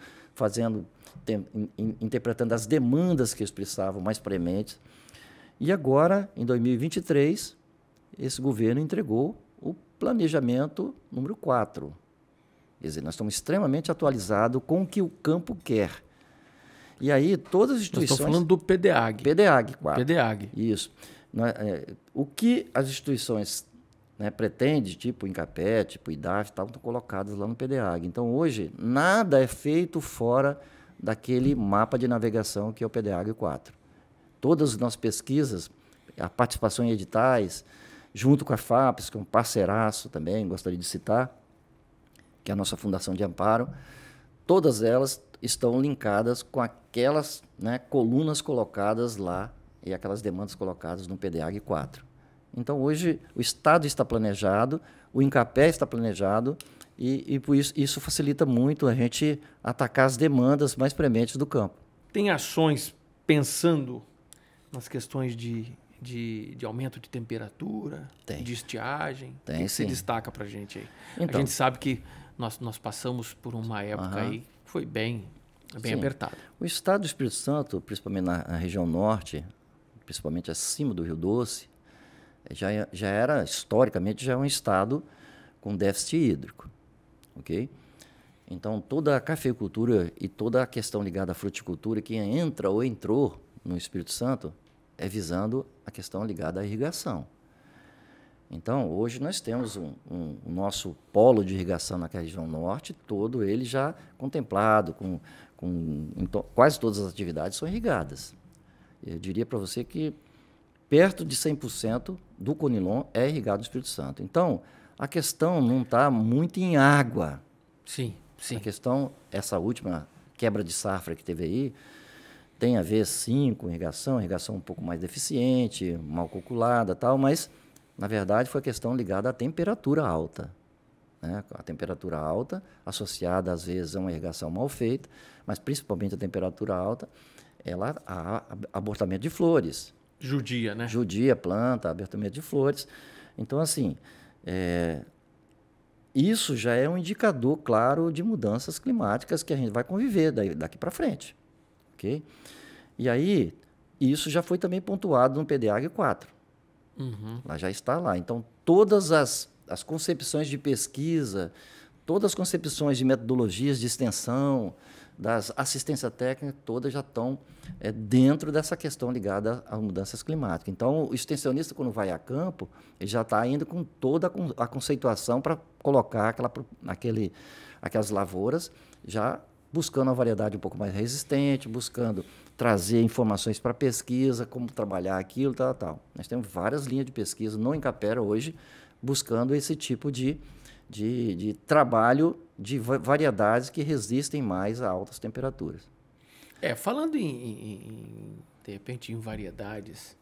interpretando as demandas que eles precisavam mais prementes. E agora, em 2023, esse governo entregou o planejamento número 4. Quer dizer, nós estamos extremamente atualizados com o que o campo quer. E aí, todas as instituições... Nós estamos falando do PDAG. PDAG 4. PDAG. Isso. O que as instituições, né, pretendem, tipo o INCAPé, tipo o IDAF, estão colocadas lá no PDAG. Então, hoje, nada é feito fora daquele mapa de navegação que é o PDAG 4. Todas as nossas pesquisas, a participação em editais, junto com a FAPES, que é um parceiraço também, gostaria de citar, que é a nossa Fundação de Amparo, todas elas estão linkadas com aquelas, né, colunas colocadas lá e aquelas demandas colocadas no PDAG 4. Então, hoje, o Estado está planejado, o INCAPé está planejado, e por isso facilita muito a gente atacar as demandas mais prementes do campo. Tem ações pensando nas questões de aumento de temperatura, de estiagem? Tem, o que sim. você destaca para a gente aí? Então, a gente sabe que nós passamos por uma época aí que foi bem apertada. O estado do Espírito Santo, principalmente na região norte, principalmente acima do Rio Doce, já era, historicamente, já é um estado com déficit hídrico. Okay? Então, toda a cafeicultura e toda a questão ligada à fruticultura que entra ou entrou no Espírito Santo é visando a questão ligada à irrigação. Então, hoje nós temos o nosso polo de irrigação na região norte, todo ele já contemplado, quase todas as atividades são irrigadas. Eu diria para você que perto de 100% do Conilon é irrigado no Espírito Santo. Então, a questão não está muito em água. Sim, sim. A questão, essa última quebra de safra que teve aí, tem a ver, sim, com irrigação um pouco mais deficiente, mal calculada e tal, mas, na verdade, foi a questão ligada à temperatura alta. Né? A temperatura alta, associada, às vezes, a uma irrigação mal feita, mas, principalmente, a temperatura alta, ela há abortamento de flores. Judia, né? Judia, planta, abertamento de flores. Então, assim, isso já é um indicador claro de mudanças climáticas que a gente vai conviver daqui para frente. Okay? E aí, isso já foi também pontuado no PDAG 4. Lá já está lá. Então, todas as concepções de pesquisa, todas as concepções de metodologias de extensão, das assistência técnica, todas já estão dentro dessa questão ligada às mudanças climáticas. Então, o extensionista, quando vai a campo, ele já está indo com toda a conceituação para colocar aquelas lavouras, já buscando uma variedade um pouco mais resistente, buscando trazer informações para a pesquisa, como trabalhar aquilo, tal. Nós temos várias linhas de pesquisa no Incapera hoje, buscando esse tipo de trabalho de variedades que resistem mais a altas temperaturas. Falando de repente, em variedades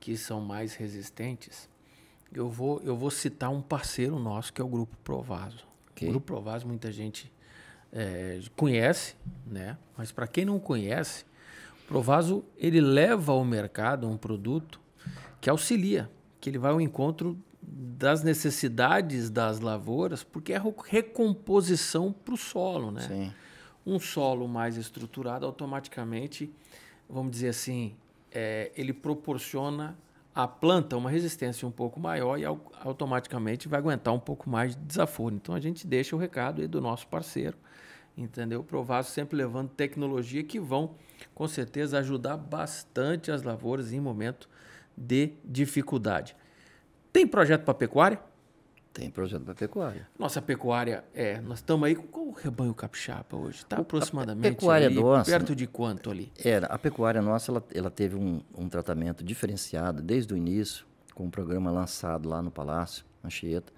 que são mais resistentes, eu vou citar um parceiro nosso, que é o Grupo Provaso. Okay. O Grupo Provaso, muita gente conhece, né? Mas para quem não conhece, o Provaso, ele leva ao mercado um produto que auxilia, que ele vai ao encontro das necessidades das lavouras, porque é recomposição para o solo, né? Sim. Um solo mais estruturado, automaticamente, vamos dizer assim, ele proporciona à planta uma resistência um pouco maior e automaticamente vai aguentar um pouco mais de desaforo. Então, a gente deixa o recado aí do nosso parceiro, entendeu? Provaso sempre levando tecnologia que vão, com certeza, ajudar bastante as lavouras em momento de dificuldade. Tem projeto para pecuária? Tem projeto para pecuária. Nossa pecuária, nós estamos aí com o rebanho capixaba hoje. Está aproximadamente a pecuária ali, nossa, perto de quanto ali? A pecuária nossa ela teve um tratamento diferenciado desde o início, com um programa lançado lá no Palácio, Anchieta,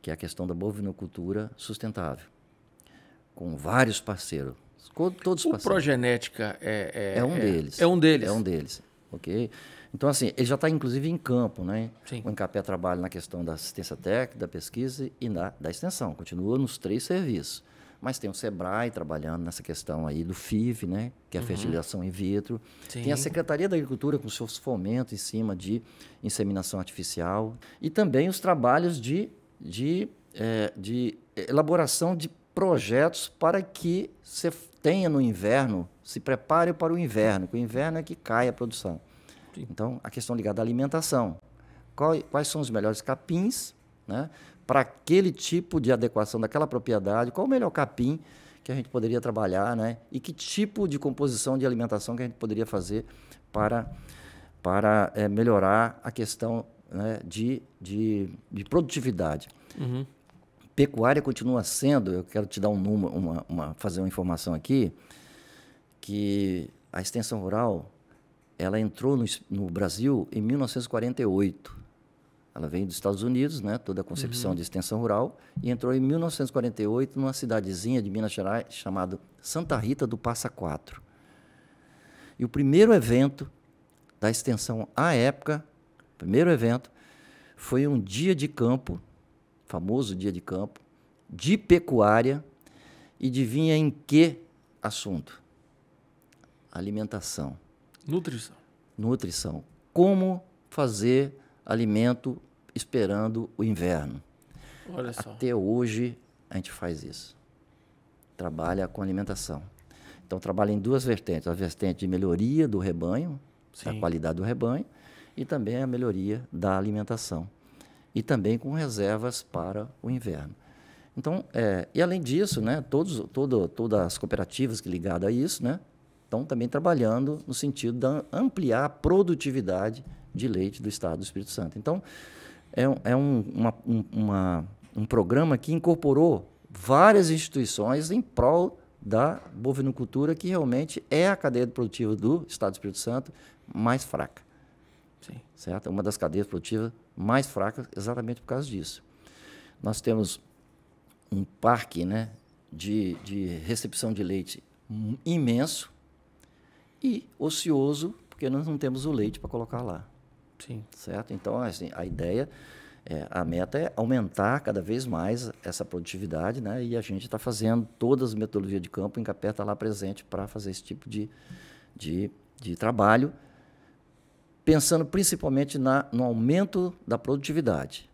que é a questão da bovinocultura sustentável, com vários parceiros. Todos os parceiros. O Progenética é um deles. É um deles. É um deles, ok? Então, assim, ele já está, inclusive, em campo, né? Sim. O Incapé trabalha na questão da assistência técnica, da pesquisa e da extensão. Continua nos 3 serviços. Mas tem o SEBRAE trabalhando nessa questão aí do FIV, né? Que é a fertilização in vitro. Sim. Tem a Secretaria da Agricultura com seus fomentos em cima de inseminação artificial. E também os trabalhos de elaboração de projetos para que você tenha no inverno, se prepare para o inverno, que o inverno é que cai a produção. Sim. Então, a questão ligada à alimentação. Quais são os melhores capins, né, para aquele tipo de adequação daquela propriedade? Qual o melhor capim que a gente poderia trabalhar, né? E que tipo de composição de alimentação que a gente poderia fazer para melhorar a questão, né, de produtividade. Uhum. Pecuária continua sendo, eu quero te dar um número, fazer uma informação aqui, que a extensão rural ela entrou no Brasil em 1948. Ela veio dos Estados Unidos, né, toda a concepção de extensão rural, e entrou em 1948 numa cidadezinha de Minas Gerais chamada Santa Rita do Passa Quatro. E o primeiro evento da extensão à época, foi um dia de campo, famoso dia de campo, de pecuária, e adivinha em que assunto? Alimentação. Nutrição. Como fazer alimento esperando o inverno. Olha só. Até hoje a gente faz isso. Trabalha com alimentação. Então trabalha em 2 vertentes. A vertente de melhoria do rebanho, Sim. da qualidade do rebanho, e também a melhoria da alimentação. E também com reservas para o inverno. Então, e além disso, né, todas as cooperativas que ligadas a isso, né, estão também trabalhando no sentido de ampliar a produtividade de leite do Estado do Espírito Santo. Então, um programa que incorporou várias instituições em prol da bovinocultura, que realmente é a cadeia produtiva do Estado do Espírito Santo mais fraca. Sim. Certo? Uma das cadeias produtivas mais fracas exatamente por causa disso. Nós temos um parque, né, de recepção de leite imenso e ocioso, porque nós não temos o leite para colocar lá. Sim. Certo? Então, assim, a meta é aumentar cada vez mais essa produtividade, né? E a gente está fazendo todas as metodologias de campo, o Incapé está lá presente para fazer esse tipo de trabalho, pensando principalmente no aumento da produtividade,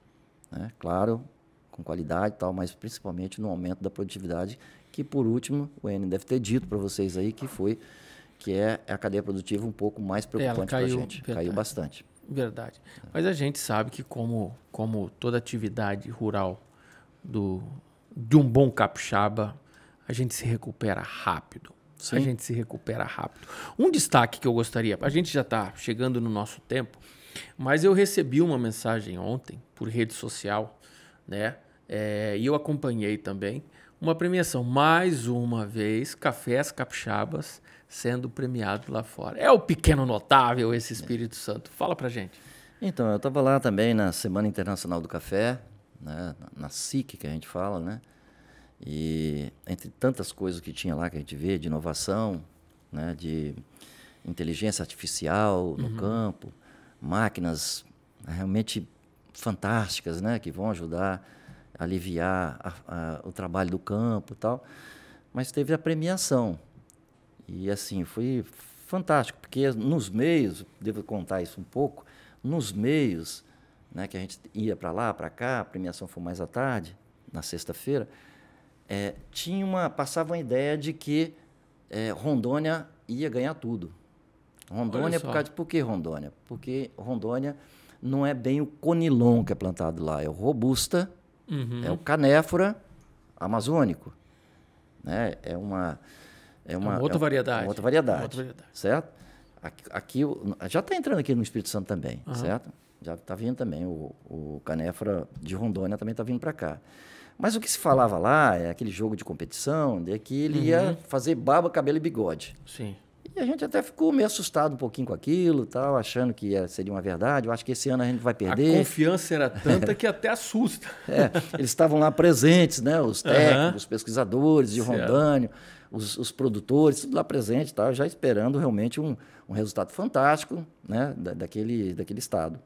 né? Claro, com qualidade e tal, mas principalmente no aumento da produtividade, que por último, o Enio deve ter dito para vocês aí que é a cadeia produtiva um pouco mais preocupante para a gente. Verdade. Caiu bastante. Verdade. Mas a gente sabe que como toda atividade rural de um bom capixaba, a gente se recupera rápido. Sim. A gente se recupera rápido. Um destaque que eu gostaria, a gente já está chegando no nosso tempo, mas eu recebi uma mensagem ontem por rede social, né? E eu acompanhei também uma premiação. Mais uma vez, Cafés Capixabas sendo premiado lá fora. É o pequeno notável esse Espírito Santo. Fala pra gente. Então, eu estava lá também na Semana Internacional do Café, né? Na SIC, que a gente fala, né? E entre tantas coisas que tinha lá que a gente vê, de inovação, né? De inteligência artificial no campo, máquinas realmente fantásticas, né? Que vão ajudar a aliviar o trabalho do campo e tal. Mas teve a premiação. E assim, foi fantástico, porque nos meios, devo contar isso um pouco, nos meios né, que a gente ia para lá, para cá, a premiação foi mais à tarde, na sexta-feira, passava uma ideia de que Rondônia ia ganhar tudo. Rondônia, por que Rondônia? Porque Rondônia não é bem o conilon que é plantado lá, é o robusta, é o canéfora amazônico. Né? É uma outra variedade. Uma outra variedade, certo? Aqui, já está entrando aqui no Espírito Santo também, certo? Já está vindo também, o canéfora de Rondônia também está vindo para cá. Mas o que se falava lá, aquele jogo de competição, de que ele ia fazer barba, cabelo e bigode. Sim. E a gente até ficou meio assustado um pouquinho com aquilo, tal, achando que seria uma verdade. Eu acho que esse ano a gente vai perder. A confiança era tanta que até assusta. Eles estavam lá presentes, né? Os técnicos, os pesquisadores de Rondônia, os produtores, tudo lá presente, tá? Já esperando realmente um resultado fantástico, né? daquele estado.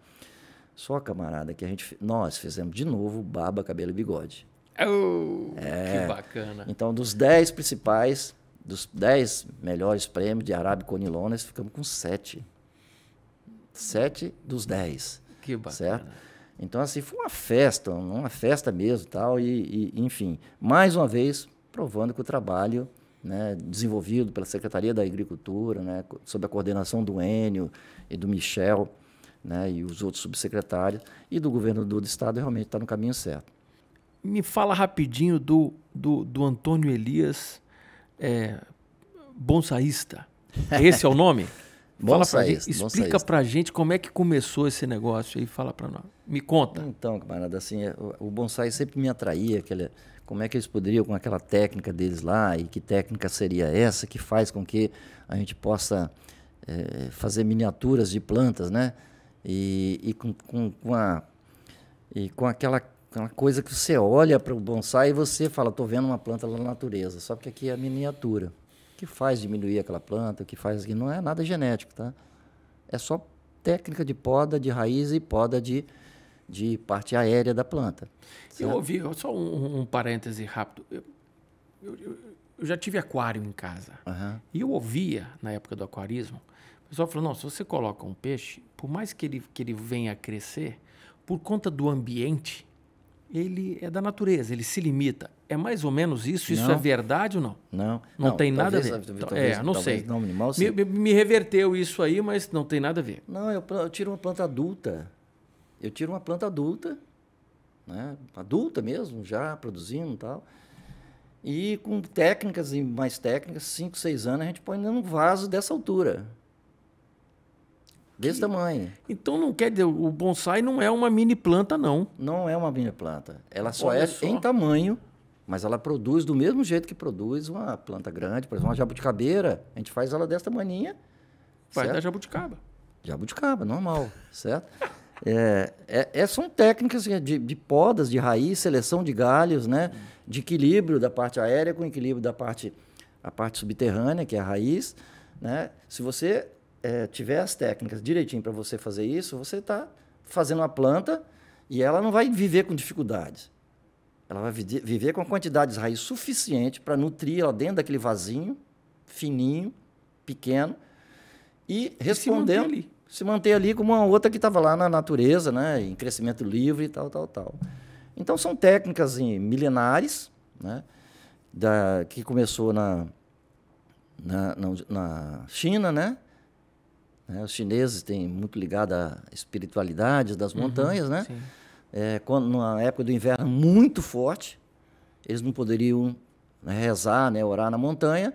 Só, camarada, que nós fizemos de novo barba, cabelo e bigode. Que bacana. Então, dos 10 principais, dos 10 melhores prêmios de Arábica Conilon, nós ficamos com 7. 7 dos 10. Que bacana. Certo? Então, assim, foi uma festa mesmo, tal, e enfim, mais uma vez, provando que o trabalho, né, desenvolvido pela Secretaria da Agricultura, né, sob a coordenação do Enio e do Michel, né, e os outros subsecretários, e do governador do estado, realmente está no caminho certo. Me fala rapidinho do Antônio Elias, bonsaísta. Esse é o nome? Explica pra gente como é que começou esse negócio aí, fala para nós. Me conta. Então, camarada, assim, o bonsai sempre me atraía, como é que eles poderiam, com aquela técnica deles lá, e que técnica seria essa que faz com que a gente possa fazer miniaturas de plantas, né? E com aquela coisa que você olha para o bonsai e você fala, estou vendo uma planta lá na natureza, só que aqui é a miniatura. O que faz diminuir aquela planta, o que faz aqui, não é nada genético, tá? É só técnica de poda de raiz e poda de parte aérea da planta. Certo? Eu ouvi, só um parêntese rápido, eu já tive aquário em casa, e eu ouvia, na época do aquarismo, o pessoal falou, não, se você coloca um peixe, por mais que ele venha a crescer, por conta do ambiente, ele é da natureza, ele se limita. É mais ou menos isso? Isso é verdade ou não? Não tem nada a ver. Não sei. Não, animal, me reverteu isso aí, mas não tem nada a ver. Não, eu tiro uma planta adulta. Né? Adulta mesmo, já produzindo e tal. E com técnicas e mais técnicas, 5, 6 anos, a gente põe num vaso dessa altura. Desse tamanho. Então não quer dizer, o bonsai não é uma mini planta, não. Não é uma mini planta. Ela só em tamanho, mas ela produz do mesmo jeito que produz uma planta grande. Por exemplo, uma jabuticabeira, a gente faz ela dessa maninha. Faz da jabuticaba. Jabuticaba, normal, certo? São técnicas de podas, de raiz, seleção de galhos, né? De equilíbrio da parte aérea com equilíbrio da parte subterrânea, que é a raiz. Né? Se você tiver as técnicas direitinho para você fazer isso, você está fazendo uma planta e ela não vai viver com dificuldades. Ela vai viver com a quantidade de raiz suficiente para nutrir ela dentro daquele vasinho, fininho, pequeno, e respondendo... Se manter ali como uma outra que estava lá na natureza, né, em crescimento livre e tal. Então, são técnicas milenares, né, que começou na China, né? Os chineses têm muito ligado à espiritualidade das montanhas, né? Na época do inverno muito forte, eles não poderiam rezar, né, orar na montanha.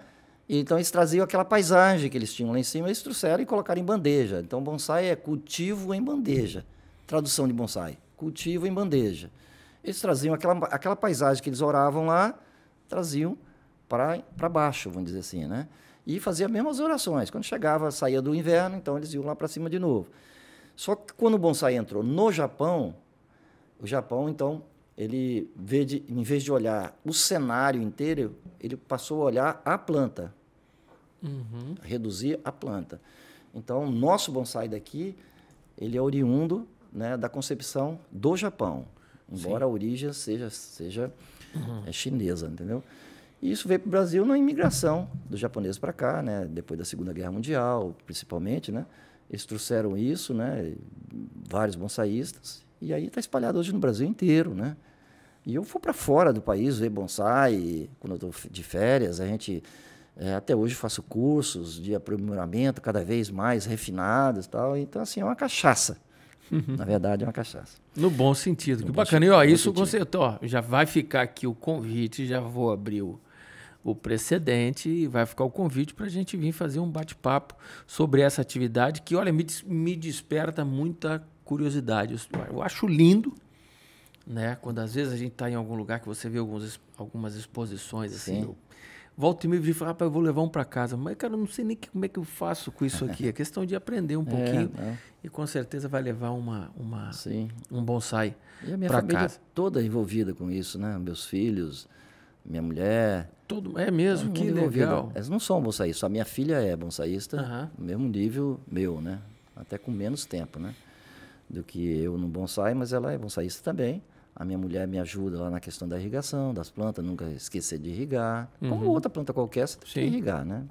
Então, eles traziam aquela paisagem que eles tinham lá em cima, eles trouxeram e colocaram em bandeja. Então, bonsai é cultivo em bandeja. Tradução de bonsai, cultivo em bandeja. Eles traziam aquela paisagem que eles oravam lá, traziam para baixo, vamos dizer assim, né? E faziam as mesmas orações. Quando saía do inverno, então eles iam lá para cima de novo. Só que quando o bonsai entrou no Japão, o Japão, então, ele, em vez de olhar o cenário inteiro, ele passou a olhar a planta. Reduzir a planta. Então, o nosso bonsai daqui, ele é oriundo, né, da concepção do Japão, embora a origem seja chinesa, entendeu? E isso veio para o Brasil na imigração dos japoneses para cá, né, depois da Segunda Guerra Mundial, principalmente, né? Eles trouxeram isso, né, vários bonsaístas, E aí está espalhado hoje no Brasil inteiro, né? E eu vou para fora do país ver bonsai, quando eu estou de férias, a gente... até hoje faço cursos de aprimoramento cada vez mais refinados e tal. Então, assim, é uma cachaça. Na verdade, é uma cachaça. No bom sentido. Que bacana. E, ó, isso com certeza, ó, já vai ficar aqui o convite, já vou abrir o precedente e vai ficar o convite para a gente vir fazer um bate-papo sobre essa atividade que, olha, me desperta muita curiosidade. Eu acho lindo, né? Quando às vezes a gente está em algum lugar que você vê algumas exposições assim, volta e meia e fala, rapaz, eu vou levar um para casa. Mas, cara, eu não sei nem como é que eu faço com isso aqui. É questão de aprender um pouquinho e com certeza vai levar um bonsai para casa. E a minha família toda envolvida com isso, né? Meus filhos, minha mulher. É mesmo, que legal. Eles não são bonsaístas, a minha filha é bonsaísta, no mesmo nível meu, né? Até com menos tempo, né? Do que eu no bonsai, mas ela é bonsaísta também. A minha mulher me ajuda lá na questão da irrigação, das plantas, nunca esquecer de irrigar. Como outra planta qualquer, você tem que irrigar, né?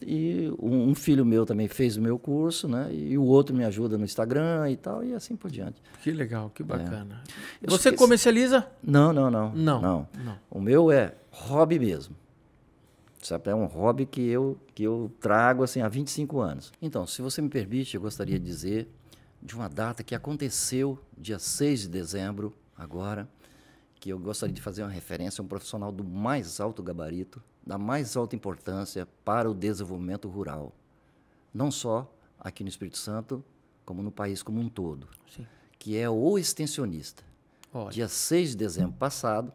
E um filho meu também fez o meu curso, né? E o outro me ajuda no Instagram e tal, e assim por diante. Que legal, que bacana. Você comercializa? Não. O meu é hobby mesmo. Sabe? É um hobby que eu trago assim, há 25 anos. Então, se você me permite, eu gostaria de dizer de uma data que aconteceu dia 6 de dezembro, agora, que eu gostaria de fazer uma referência a um profissional do mais alto gabarito, da mais alta importância para o desenvolvimento rural. Não só aqui no Espírito Santo, como no país como um todo. Sim. Que é o extensionista. Olha. Dia 6 de dezembro passado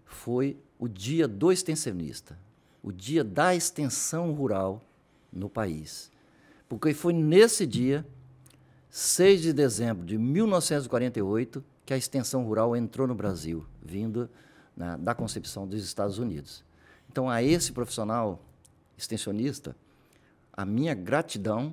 foi o dia do extensionista, o dia da extensão rural no país. Porque foi nesse dia, 6 de dezembro de 1948, que a extensão rural entrou no Brasil, vindo da concepção dos Estados Unidos. Então, a esse profissional extensionista, a minha gratidão,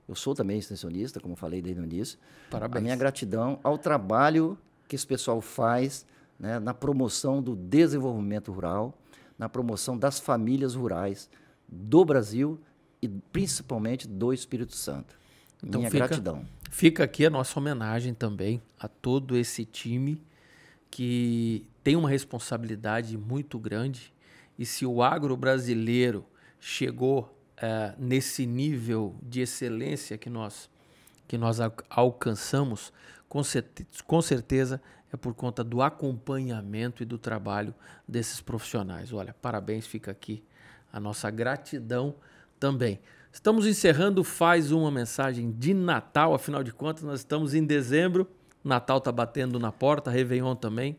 eu sou também extensionista, como falei desde o início, parabéns. A minha gratidão ao trabalho que esse pessoal faz, né, na promoção do desenvolvimento rural, na promoção das famílias rurais do Brasil e principalmente do Espírito Santo. Então, minha gratidão. Fica aqui a nossa homenagem também a todo esse time que tem uma responsabilidade muito grande. E se o agro brasileiro chegou nesse nível de excelência que nós alcançamos, com certeza é por conta do acompanhamento e do trabalho desses profissionais. Olha, parabéns, fica aqui a nossa gratidão também. Estamos encerrando, faz uma mensagem de Natal, afinal de contas nós estamos em dezembro, Natal está batendo na porta, Réveillon também.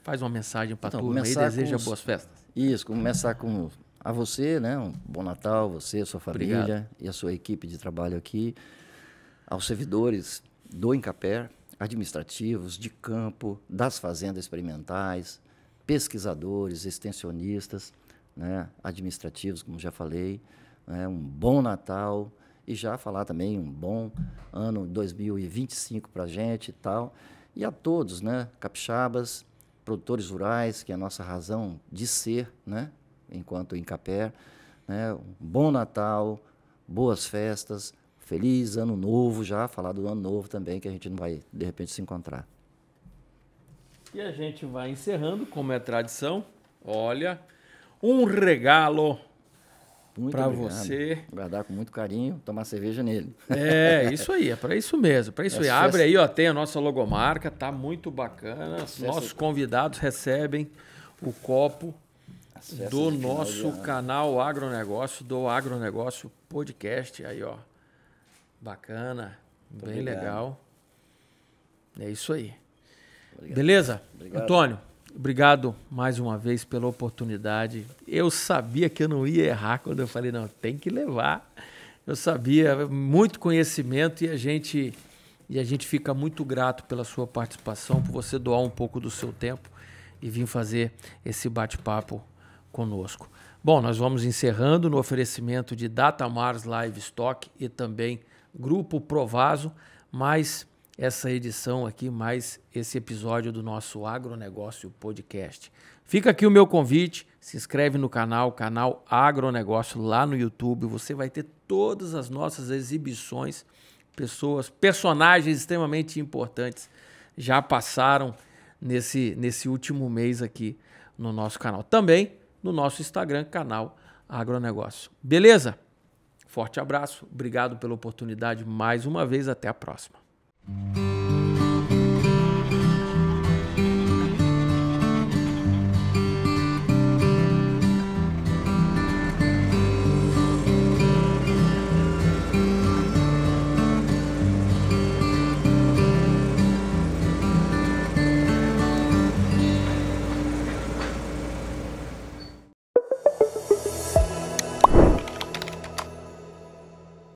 Faz uma mensagem para a turma aí, deseja boas festas. Isso, começar com a você, né? Um bom Natal, você, sua família. Obrigado. E a sua equipe de trabalho aqui, aos servidores do Incaper, administrativos, de campo, das fazendas experimentais, pesquisadores, extensionistas, né? Administrativos, como já falei, né? Um bom Natal e já falar também um bom ano 2025 para a gente e tal. E a todos, né? Capixabas, produtores rurais, que é a nossa razão de ser, né? Enquanto Incaper, né? Um bom Natal, boas festas, feliz ano novo, já falar do ano novo também, que a gente não vai, de repente, se encontrar. E a gente vai encerrando, como é tradição, olha, um regalo para você. Guardar com muito carinho, tomar cerveja nele. É, isso aí, é para isso mesmo. Para isso aí. Abre aí, ó, tem a nossa logomarca, tá muito bacana. Nossos convidados recebem o copo do nosso canal Agronegócio, do Agronegócio Podcast. Aí, ó. Bacana, muito bem legal. É isso aí. Obrigado. Beleza? Obrigado. Antônio, obrigado mais uma vez pela oportunidade. Eu sabia que eu não ia errar quando eu falei, não, tem que levar. Eu sabia, muito conhecimento e a gente fica muito grato pela sua participação, por você doar um pouco do seu tempo e vir fazer esse bate-papo conosco. Bom, nós vamos encerrando no oferecimento de Datamars Livestock e também Grupo Provaso, mais essa edição aqui, mais esse episódio do nosso Agronegócio Podcast. Fica aqui o meu convite, se inscreve no canal Agronegócio lá no YouTube, você vai ter todas as nossas exibições personagens extremamente importantes já passaram nesse último mês aqui no nosso canal. Também no nosso Instagram, canal Agronegócio. Beleza? Forte abraço, obrigado pela oportunidade mais uma vez, até a próxima.